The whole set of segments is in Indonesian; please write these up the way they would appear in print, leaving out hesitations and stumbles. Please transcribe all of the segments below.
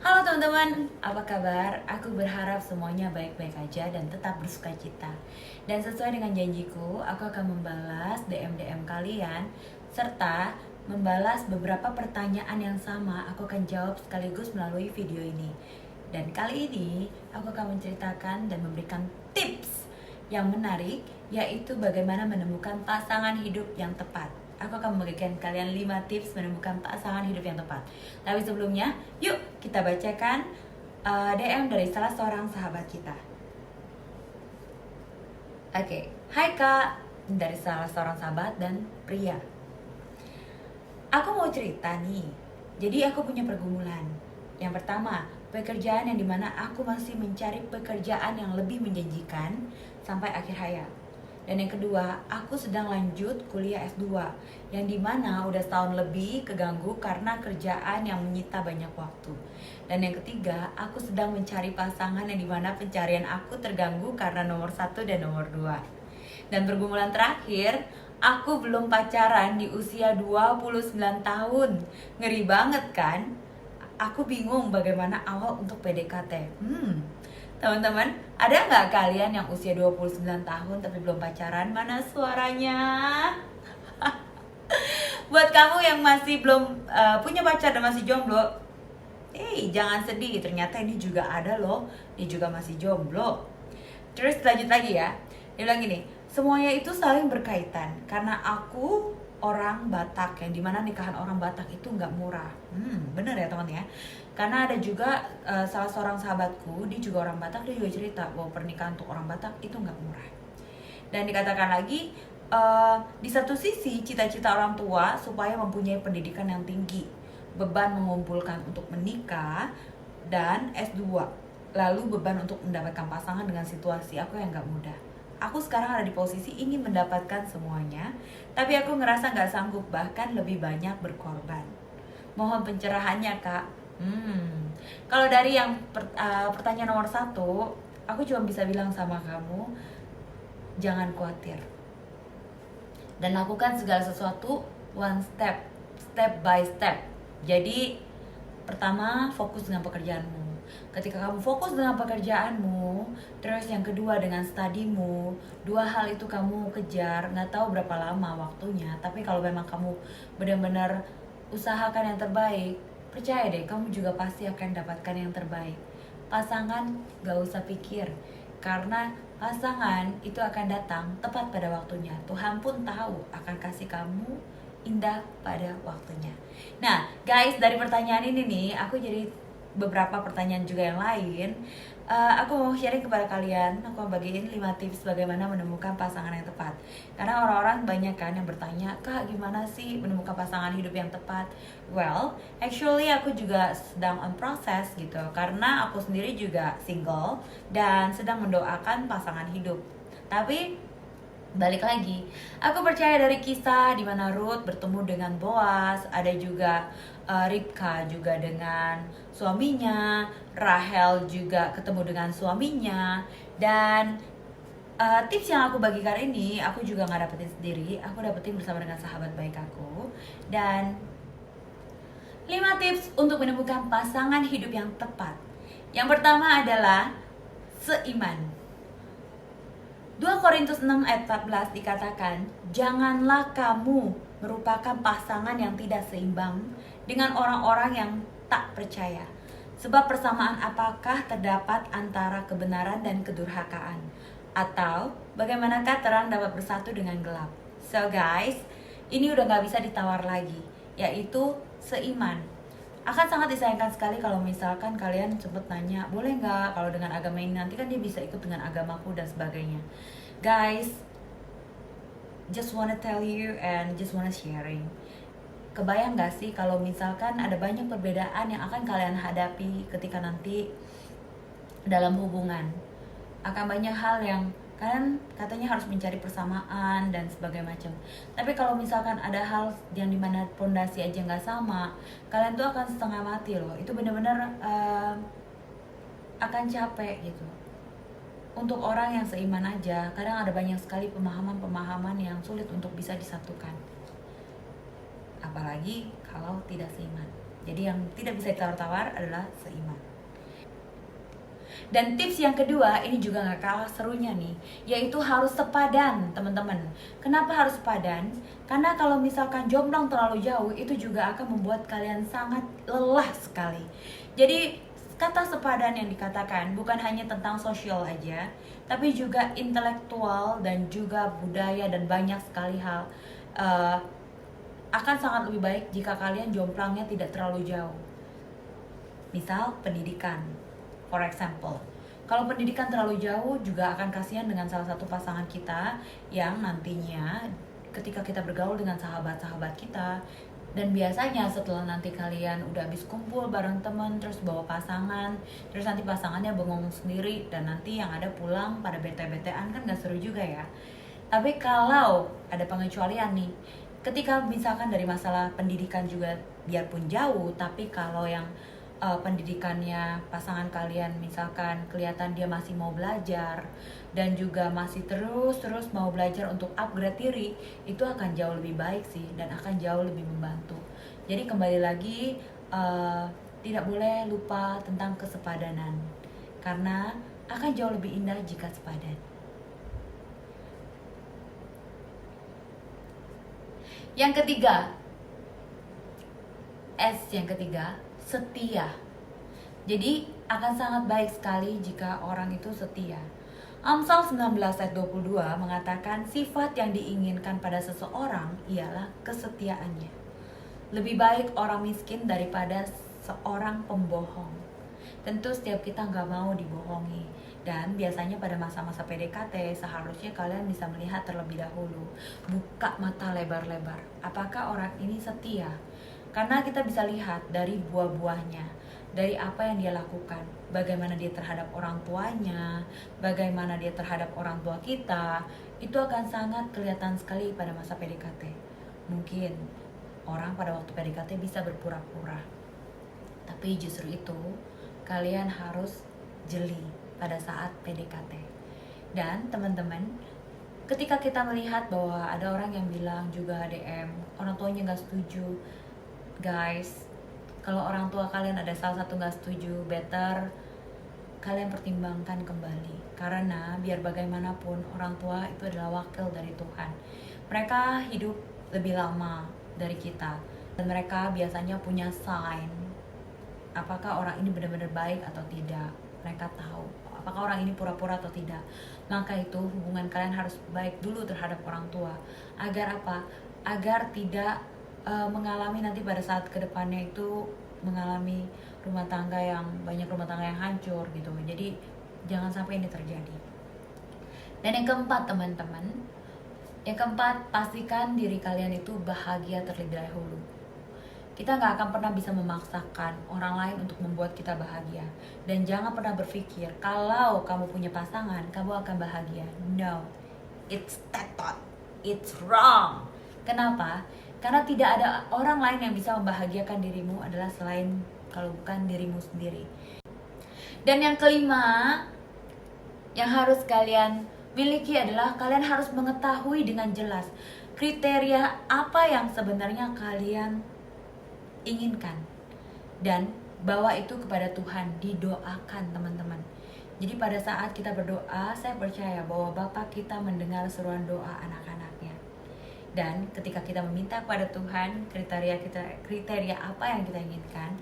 Halo teman-teman, apa kabar? Aku berharap semuanya baik-baik aja dan tetap bersuka cita. Dan sesuai dengan janjiku, aku akan membalas DM-DM kalian serta membalas beberapa pertanyaan yang sama. Aku akan jawab sekaligus melalui video ini. Dan kali ini aku akan menceritakan dan memberikan tips yang menarik, yaitu bagaimana menemukan pasangan hidup yang tepat. Aku akan memberikan kalian 5 tips menemukan pasangan hidup yang tepat. Tapi sebelumnya, yuk kita bacakan DM dari salah seorang sahabat kita. Oke, hai kak, dari salah seorang sahabat dan pria. Aku mau cerita nih. Jadi aku punya pergumulan. Yang pertama, pekerjaan yang dimana aku masih mencari pekerjaan yang lebih menjanjikan sampai akhir hayat. Dan yang kedua, aku sedang lanjut kuliah S2 yang dimana udah setahun lebih keganggu karena kerjaan yang menyita banyak waktu. Dan yang ketiga, aku sedang mencari pasangan yang dimana pencarian aku terganggu karena nomor 1 dan nomor 2. Dan pergumulan terakhir, aku belum pacaran di usia 29 tahun. Ngeri banget kan? Aku bingung bagaimana awal untuk PDKT. Teman-teman, ada nggak kalian yang usia 29 tahun tapi belum pacaran? Mana suaranya? Buat kamu yang masih belum punya pacar dan masih jomblo, jangan sedih, ternyata ini juga ada loh. Dia juga masih jomblo. Terus lanjut lagi ya. Dia bilang gini, semuanya itu saling berkaitan. Karena aku orang Batak, yang dimana nikahan orang Batak itu nggak murah. Bener ya teman ya. Karena ada juga salah seorang sahabatku, dia juga orang Batak, dia juga cerita bahwa pernikahan untuk orang Batak itu nggak murah. Dan dikatakan lagi, di satu sisi cita-cita orang tua supaya mempunyai pendidikan yang tinggi, beban mengumpulkan untuk menikah dan S2, lalu beban untuk mendapatkan pasangan dengan situasi aku yang gak mudah. Aku sekarang ada di posisi ingin mendapatkan semuanya, tapi aku ngerasa gak sanggup, bahkan lebih banyak berkorban. Mohon pencerahannya kak. Kalau dari yang pertanyaan nomor 1, aku cuma bisa bilang sama kamu, jangan khawatir dan lakukan segala sesuatu one step by step. Jadi pertama, fokus dengan pekerjaanmu. Ketika kamu fokus dengan pekerjaanmu, terus yang kedua dengan studimu, 2 hal itu kamu kejar. Nggak tahu berapa lama waktunya, tapi kalau memang kamu benar-benar usahakan yang terbaik, percaya deh, kamu juga pasti akan dapatkan yang terbaik. Pasangan gak usah pikir, karena pasangan itu akan datang tepat pada waktunya. Tuhan pun tahu akan kasih kamu indah pada waktunya. Nah guys, dari pertanyaan ini nih, aku jadi beberapa pertanyaan juga yang lain. Aku mau sharing kepada kalian. Aku mau bagiin 5 tips bagaimana menemukan pasangan yang tepat. Karena orang-orang banyak kan yang bertanya, kak gimana sih menemukan pasangan hidup yang tepat? Well, actually aku juga sedang on process gitu. Karena aku sendiri juga single dan sedang mendoakan pasangan hidup. Tapi balik lagi, aku percaya dari kisah di mana Ruth bertemu dengan Boaz, ada juga Ribka juga dengan suaminya, Rahel juga ketemu dengan suaminya. Dan tips yang aku bagi kali ini, aku juga nggak dapetin sendiri, aku dapetin bersama dengan sahabat baik aku. Dan 5 tips untuk menemukan pasangan hidup yang tepat. Yang pertama adalah seiman. 2 Korintus 6 ayat 14 dikatakan, janganlah kamu merupakan pasangan yang tidak seimbang dengan orang-orang yang tak percaya. Sebab persamaan apakah terdapat antara kebenaran dan kedurhakaan? Atau bagaimanakah terang dapat bersatu dengan gelap? So guys, ini udah gak bisa ditawar lagi, yaitu seiman. Akan sangat disayangkan sekali kalau misalkan kalian sempet nanya, boleh nggak kalau dengan agama ini, nanti kan dia bisa ikut dengan agamaku dan sebagainya. Guys, just wanna tell you and just wanna sharing. Kebayang nggak sih kalau misalkan ada banyak perbedaan yang akan kalian hadapi ketika nanti dalam hubungan. Akan banyak hal yang kalian katanya harus mencari persamaan dan sebagainya macam. Tapi kalau misalkan ada hal yang dimana pondasi aja nggak sama, kalian tuh akan setengah mati loh. Itu benar-benar akan capek gitu. Untuk orang yang seiman aja, kadang ada banyak sekali pemahaman-pemahaman yang sulit untuk bisa disatukan. Apalagi kalau tidak seiman. Jadi yang tidak bisa ditawar-tawar adalah seiman. Dan tips yang kedua, ini juga gak kalah serunya nih, yaitu harus sepadan teman-teman. Kenapa harus sepadan? Karena kalau misalkan jomplang terlalu jauh, itu juga akan membuat kalian sangat lelah sekali. Jadi kata sepadan yang dikatakan bukan hanya tentang sosial aja, tapi juga intelektual dan juga budaya dan banyak sekali hal. Akan sangat lebih baik jika kalian jomplangnya tidak terlalu jauh. Misal pendidikan, for example. Kalau pendidikan terlalu jauh juga akan kasihan dengan salah satu pasangan kita yang nantinya ketika kita bergaul dengan sahabat-sahabat kita, dan biasanya setelah nanti kalian udah habis kumpul bareng temen terus bawa pasangan, terus nanti pasangannya bengong sendiri dan nanti yang ada pulang pada bete-betean, kan gak seru juga ya. Tapi kalau ada pengecualian nih, ketika misalkan dari masalah pendidikan juga biarpun jauh, tapi kalau yang pendidikannya pasangan kalian misalkan kelihatan dia masih mau belajar dan juga masih terus mau belajar untuk upgrade diri, itu akan jauh lebih baik sih dan akan jauh lebih membantu. Jadi kembali lagi, tidak boleh lupa tentang kesepadanan, karena akan jauh lebih indah jika sepadan. Yang ketiga, yang ketiga, setia. Jadi akan sangat baik sekali jika orang itu setia. Amsal 19 ayat 22 mengatakan sifat yang diinginkan pada seseorang ialah kesetiaannya. Lebih baik orang miskin daripada seorang pembohong. Tentu setiap kita nggak mau dibohongi. Dan biasanya pada masa-masa PDKT seharusnya kalian bisa melihat terlebih dahulu. Buka mata lebar-lebar. Apakah orang ini setia? Karena kita bisa lihat dari buah-buahnya, dari apa yang dia lakukan, bagaimana dia terhadap orang tuanya, bagaimana dia terhadap orang tua kita, itu akan sangat kelihatan sekali pada masa PDKT. Mungkin orang pada waktu PDKT bisa berpura-pura, tapi justru itu kalian harus jeli pada saat PDKT. Dan teman-teman, ketika kita melihat bahwa ada orang yang bilang juga DM, orang tuanya gak setuju, guys, kalau orang tua kalian ada salah satu gak setuju, better kalian pertimbangkan kembali. Karena biar bagaimanapun orang tua itu adalah wakil dari Tuhan. Mereka hidup lebih lama dari kita, dan mereka biasanya punya sign apakah orang ini benar-benar baik atau tidak. Mereka tahu apakah orang ini pura-pura atau tidak. Maka itu hubungan kalian harus baik dulu terhadap orang tua. Agar apa? Agar tidak mengalami nanti pada saat kedepannya itu mengalami rumah tangga yang hancur gitu. Jadi jangan sampai ini terjadi. Dan yang keempat teman-teman, pastikan diri kalian itu bahagia terlebih dahulu. Kita gak akan pernah bisa memaksakan orang lain untuk membuat kita bahagia. Dan jangan pernah berpikir kalau kamu punya pasangan kamu akan bahagia. No, it's that thought, it's wrong. Kenapa? Karena tidak ada orang lain yang bisa membahagiakan dirimu adalah selain kalau bukan dirimu sendiri. Dan yang kelima yang harus kalian miliki adalah kalian harus mengetahui dengan jelas kriteria apa yang sebenarnya kalian inginkan, dan bawa itu kepada Tuhan, didoakan teman-teman. Jadi pada saat kita berdoa, saya percaya bahwa Bapa kita mendengar seruan doa anak-anaknya. Dan ketika kita meminta kepada Tuhan kriteria apa yang kita inginkan,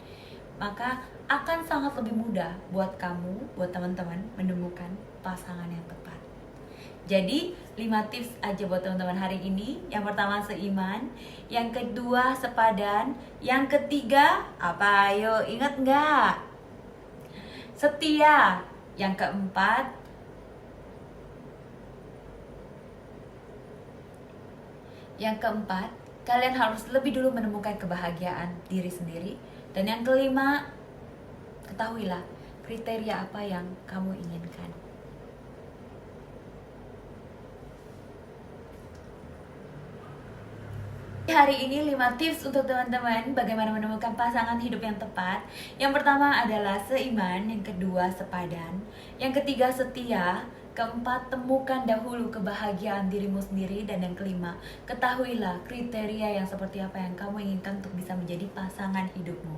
maka akan sangat lebih mudah buat kamu, buat teman-teman menemukan pasangan yang tepat. Jadi 5 tips aja buat teman-teman hari ini. Yang pertama seiman, yang kedua sepadan, yang ketiga apa? Ayo ingat nggak? Setia. Yang keempat kalian harus lebih dulu menemukan kebahagiaan diri sendiri. Dan yang kelima, ketahuilah kriteria apa yang kamu inginkan. Hari ini 5 tips untuk teman-teman bagaimana menemukan pasangan hidup yang tepat. Yang pertama adalah seiman, yang kedua sepadan, yang ketiga setia, Keempat, temukan dahulu kebahagiaan dirimu sendiri. Dan yang kelima, ketahuilah kriteria yang seperti apa yang kamu inginkan untuk bisa menjadi pasangan hidupmu.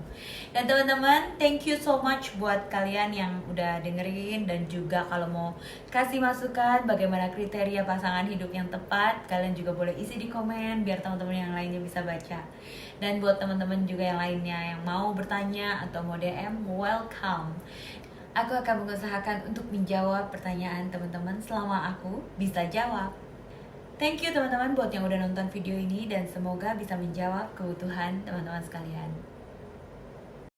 Dan teman-teman, thank you so much buat kalian yang udah dengerin. Dan juga kalau mau kasih masukan bagaimana kriteria pasangan hidup yang tepat, kalian juga boleh isi di komen biar teman-teman yang lainnya bisa baca. Dan buat teman-teman juga yang lainnya yang mau bertanya atau mau DM, welcome. Aku akan mengusahakan untuk menjawab pertanyaan teman-teman selama aku bisa jawab. Thank you teman-teman buat yang udah nonton video ini dan semoga bisa menjawab kebutuhan teman-teman sekalian.